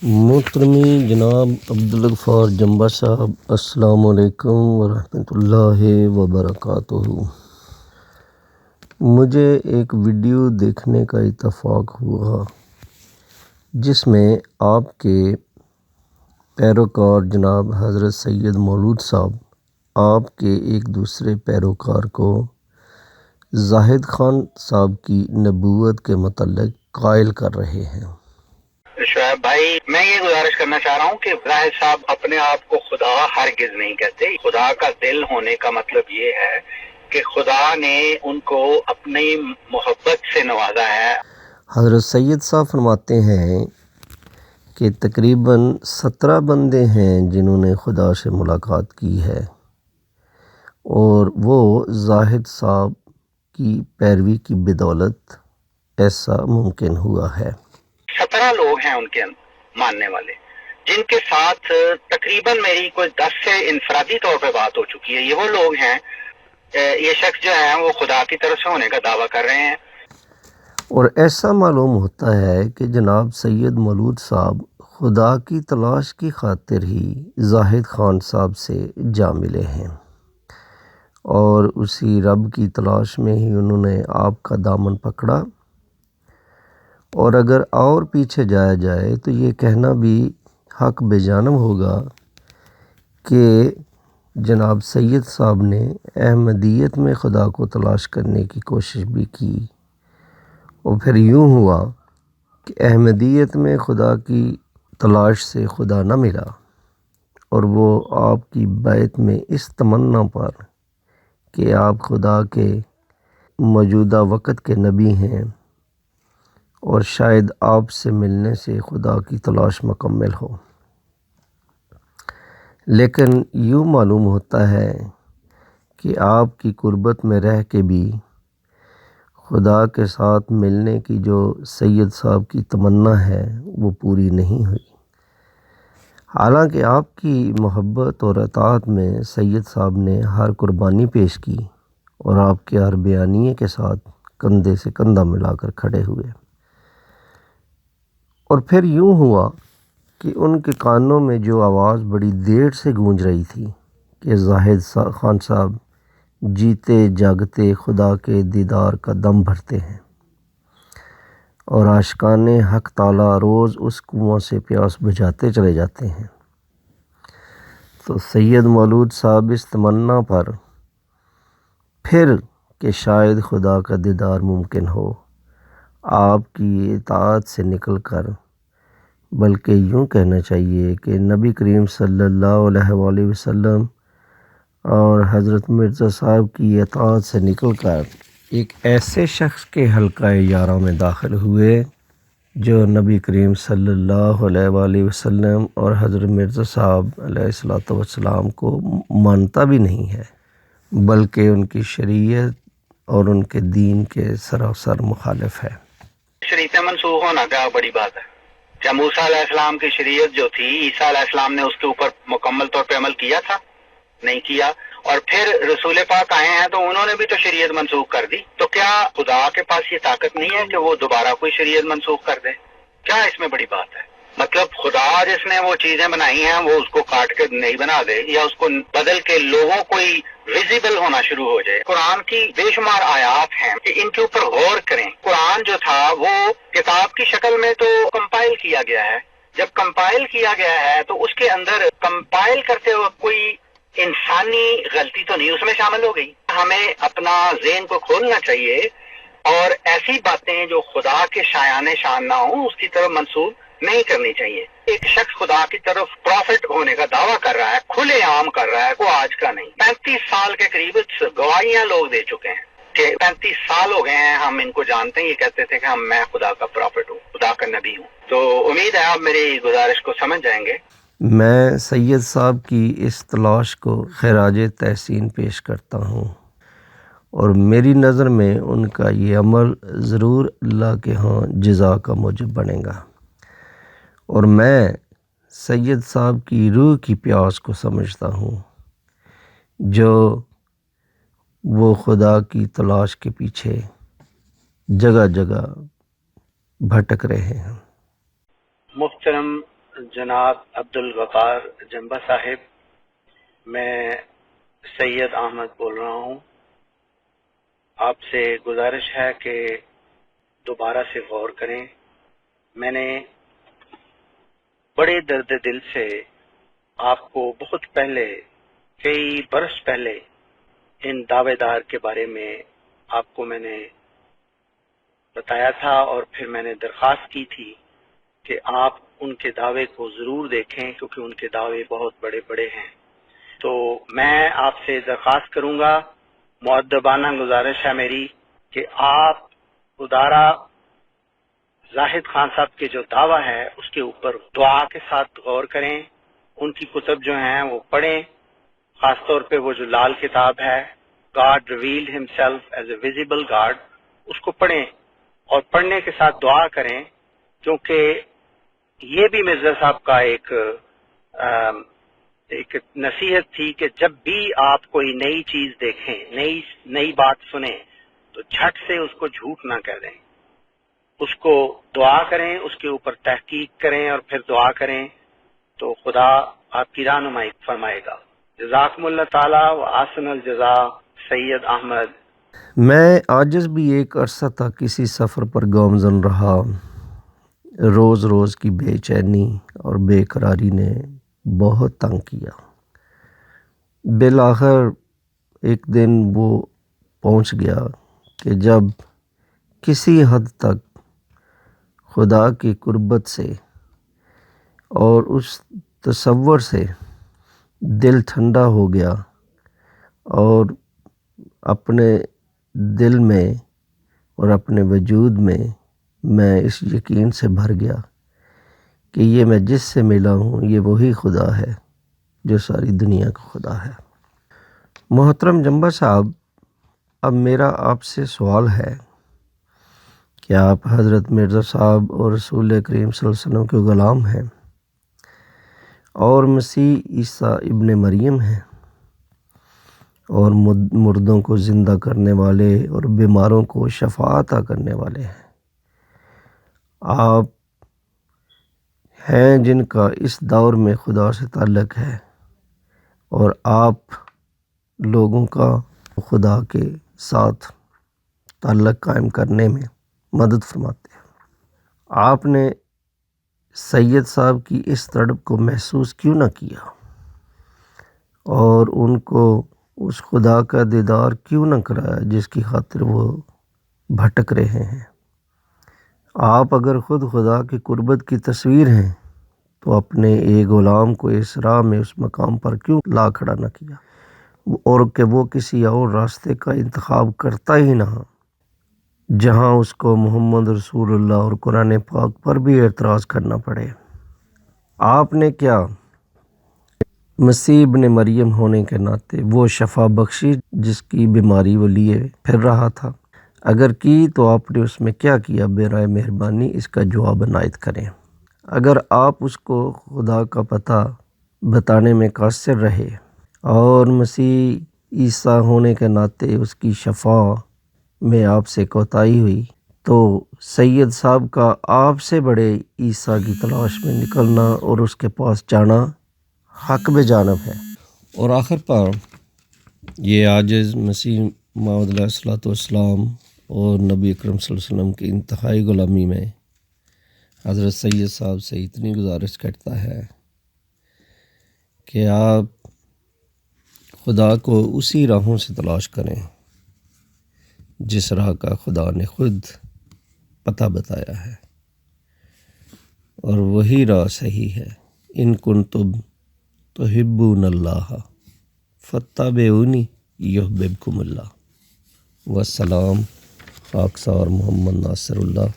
محترمی جناب عبدالغفار جمبا صاحب، السلام علیکم ورحمۃ اللہ وبرکاتہ۔ مجھے ایک ویڈیو دیکھنے کا اتفاق ہوا جس میں آپ کے پیروکار جناب حضرت سید مولود صاحب آپ کے ایک دوسرے پیروکار کو زاہد خان صاحب کی نبوت کے متعلق قائل کر رہے ہیں۔ شعیب بھائی، میں یہ گزارش کرنا چاہ رہا ہوں کہ زاہد صاحب اپنے آپ کو خدا ہرگز نہیں کہتے۔ خدا کا دل ہونے کا مطلب یہ ہے کہ خدا نے ان کو اپنی محبت سے نوازا ہے۔ حضرت سید صاحب فرماتے ہیں کہ تقریباً 17 بندے ہیں جنہوں نے خدا سے ملاقات کی ہے، اور وہ زاہد صاحب کی پیروی کی بدولت ایسا ممکن ہوا ہے۔ 17 لوگ ہیں ان کے ماننے والے، جن کے ساتھ تقریباً میری کوئی 10 سے انفرادی طور پہ بات ہو چکی ہے۔ یہ وہ لوگ ہیں، یہ شخص جو ہیں وہ خدا کی طرف سے ہونے کا دعویٰ کر رہے ہیں۔ اور ایسا معلوم ہوتا ہے کہ جناب سید مولود صاحب خدا کی تلاش کی خاطر ہی زاہد خان صاحب سے جا ملے ہیں، اور اسی رب کی تلاش میں ہی انہوں نے آپ کا دامن پکڑا۔ اور اگر اور پیچھے جایا جائے تو یہ کہنا بھی حق بے جانب ہوگا کہ جناب سید صاحب نے احمدیت میں خدا کو تلاش کرنے کی کوشش بھی کی، اور پھر یوں ہوا کہ احمدیت میں خدا کی تلاش سے خدا نہ ملا، اور وہ آپ کی بیعت میں اس تمنا پر کہ آپ خدا کے موجودہ وقت کے نبی ہیں اور شاید آپ سے ملنے سے خدا کی تلاش مکمل ہو، لیکن یوں معلوم ہوتا ہے کہ آپ کی قربت میں رہ کے بھی خدا کے ساتھ ملنے کی جو سید صاحب کی تمنا ہے وہ پوری نہیں ہوئی۔ حالانکہ آپ کی محبت اور اطاعت میں سید صاحب نے ہر قربانی پیش کی اور آپ کے ہر بیانیے کے ساتھ کندھے سے کندھا ملا کر کھڑے ہوئے، اور پھر یوں ہوا کہ ان کے کانوں میں جو آواز بڑی دیر سے گونج رہی تھی کہ زاہد خان صاحب جیتے جاگتے خدا کے دیدار کا دم بھرتے ہیں، اور عاشقان حق تعالی روز اس کنواں سے پیاس بجھاتے چلے جاتے ہیں، تو سید مولود صاحب اس تمنا پر پھر کہ شاید خدا کا دیدار ممکن ہو، آپ کی اطاعت سے نکل کر، بلکہ یوں کہنا چاہیے کہ نبی کریم صلی اللہ علیہ وآلہ وسلم اور حضرت مرزا صاحب کی اطاعت سے نکل کر ایک ایسے شخص کے حلقہ یاراں میں داخل ہوئے جو نبی کریم صلی اللہ علیہ وآلہ وسلم اور حضرت مرزا صاحب علیہ السلام کو مانتا بھی نہیں ہے، بلکہ ان کی شریعت اور ان کے دین کے سراسر مخالف ہے۔ شریعت منسوخ ہونا کیا بڑی بات ہے؟ کیا موسیٰ علیہ السلام کی شریعت جو تھی، عیسیٰ علیہ السلام نے اس کے اوپر مکمل طور پہ عمل کیا تھا؟ نہیں کیا۔ اور پھر رسول پاک آئے ہیں تو انہوں نے بھی تو شریعت منسوخ کر دی، تو کیا خدا کے پاس یہ طاقت نہیں ہے کہ وہ دوبارہ کوئی شریعت منسوخ کر دے؟ کیا اس میں بڑی بات ہے؟ مطلب خدا جس نے وہ چیزیں بنائی ہیں وہ اس کو کاٹ کے نہیں بنا دے، یا اس کو بدل کے لوگوں کو ویزیبل ہونا شروع ہو جائے۔ قرآن کی بے شمار آیات ہیں کہ ان کے اوپر غور کریں۔ قرآن جو تھا وہ کتاب کی شکل میں تو کمپائل کیا گیا ہے، جب کمپائل کیا گیا ہے تو اس کے اندر کمپائل کرتے وقت کوئی انسانی غلطی تو نہیں اس میں شامل ہو گئی؟ ہمیں اپنا ذہن کو کھولنا چاہیے، اور ایسی باتیں جو خدا کے شایان شان نہ ہوں اس کی طرف منسوب نہیں کرنی چاہیے۔ ایک شخص خدا کی طرف پروفٹ ہونے کا دعویٰ کر رہا ہے، کھلے عام کر رہا ہے، وہ آج کا نہیں، 35 سال کے قریب گواہیاں لوگ دے چکے ہیں کہ 35 سال ہو گئے ہیں ہم ان کو جانتے ہیں، یہ کہتے تھے کہ میں خدا کا پروفٹ ہوں، خدا کا نبی ہوں۔ تو امید ہے آپ میری گزارش کو سمجھ جائیں گے۔ میں سید صاحب کی اس تلاش کو خراج تحسین پیش کرتا ہوں، اور میری نظر میں ان کا یہ عمل ضرور اللہ کے ہاں جزا کا موجب بنے گا، اور میں سید صاحب کی روح کی پیاس کو سمجھتا ہوں جو وہ خدا کی تلاش کے پیچھے جگہ جگہ بھٹک رہے ہیں۔ محترم جناب عبدالغفار جنبا صاحب، میں سید احمد بول رہا ہوں. آپ سے گزارش ہے کہ دوبارہ سے غور کریں. میں نے بڑے درد دل سے آپ کو بہت پہلے، کئی برس پہلے، ان دعوے دار کے بارے میں آپ کو میں نے بتایا تھا، اور پھر میں نے درخواست کی تھی کہ آپ ان کے دعوے کو ضرور دیکھیں، کیونکہ ان کے دعوے بہت بڑے بڑے ہیں. تو میں آپ سے درخواست کروں گا، مؤدبانہ گزارش ہے میری، کہ آپ ادارہ زاہد خان صاحب کے جو دعویٰ ہے اس کے اوپر دعا کے ساتھ غور کریں. ان کی کتب جو ہیں وہ پڑھیں، خاص طور پہ وہ جو لال کتاب ہے God revealed himself as a visible God، اس کو پڑھیں اور پڑھنے کے ساتھ دعا کریں، کیونکہ یہ بھی مرزا صاحب کا ایک نصیحت تھی کہ جب بھی آپ کوئی نئی چیز دیکھیں، نئی بات سنیں، تو جھٹ سے اس کو جھوٹ نہ کہہ دیں، اس کو دعا کریں، اس کے اوپر تحقیق کریں اور پھر دعا کریں، تو خدا آپ کی رہنمائی فرمائے گا. جزاکم اللہ تعالی و احسن الجزا. سید احمد. میں عاجز بھی ایک عرصہ تک کسی سفر پر گامزن رہا. روز روز کی بے چینی اور بے قراری نے بہت تنگ کیا. بالآخر ایک دن وہ پہنچ گیا کہ جب کسی حد تک خدا کی قربت سے اور اس تصور سے دل ٹھنڈا ہو گیا، اور اپنے دل میں اور اپنے وجود میں میں اس یقین سے بھر گیا کہ یہ میں جس سے ملا ہوں یہ وہی خدا ہے جو ساری دنیا کا خدا ہے. محترم جنبا صاحب، اب میرا آپ سے سوال ہے کہ آپ حضرت مرزا صاحب اور رسول کریم صلی اللہ علیہ وسلم کے غلام ہیں اور مسیح عیسیٰ ابن مریم ہیں، اور مردوں کو زندہ کرنے والے اور بیماروں کو شفا عطا کرنے والے ہیں. آپ ہیں جن کا اس دور میں خدا سے تعلق ہے، اور آپ لوگوں کا خدا کے ساتھ تعلق قائم کرنے میں مدد فرماتے ہیں. آپ نے سید صاحب کی اس تڑپ کو محسوس کیوں نہ کیا، اور ان کو اس خدا کا دیدار کیوں نہ کرایا جس کی خاطر وہ بھٹک رہے ہیں؟ آپ اگر خود خدا کی قربت کی تصویر ہیں تو اپنے ایک غلام کو اس راہ میں اس مقام پر کیوں لا کھڑا نہ کیا، اور کہ وہ کسی اور راستے کا انتخاب کرتا ہی نہ، جہاں اس کو محمد رسول اللہ اور قرآن پاک پر بھی اعتراض کرنا پڑے. آپ نے کیا مسیح ابن مریم ہونے کے ناطے وہ شفا بخشی جس کی بیماری وہ لیے پھر رہا تھا؟ اگر کی تو آپ نے اس میں کیا کیا؟ برائے مہربانی اس کا جواب عنایت کریں. اگر آپ اس کو خدا کا پتہ بتانے میں قاصر رہے اور مسیح عیسیٰ ہونے کے ناطے اس کی شفا میں آپ سے کوتاہی ہوئی، تو سید صاحب کا آپ سے بڑے عیسیٰ کی تلاش میں نکلنا اور اس کے پاس جانا حق بے جانب ہے. اور آخر پر یہ عاجز مسیح موعود علیہ الصلوۃ والسلام اور نبی اکرم صلی اللہ علیہ وسلم کی انتہائی غلامی میں حضرت سید صاحب سے اتنی گزارش کرتا ہے کہ آپ خدا کو اسی راہوں سے تلاش کریں جس راہ کا خدا نے خود پتہ بتایا ہے، اور وہی راہ صحیح ہے. ان کنتم تحبون اللہ فاتبعونی یحببکم اللہ. والسلام. خاکسار محمد ناصر اللہ.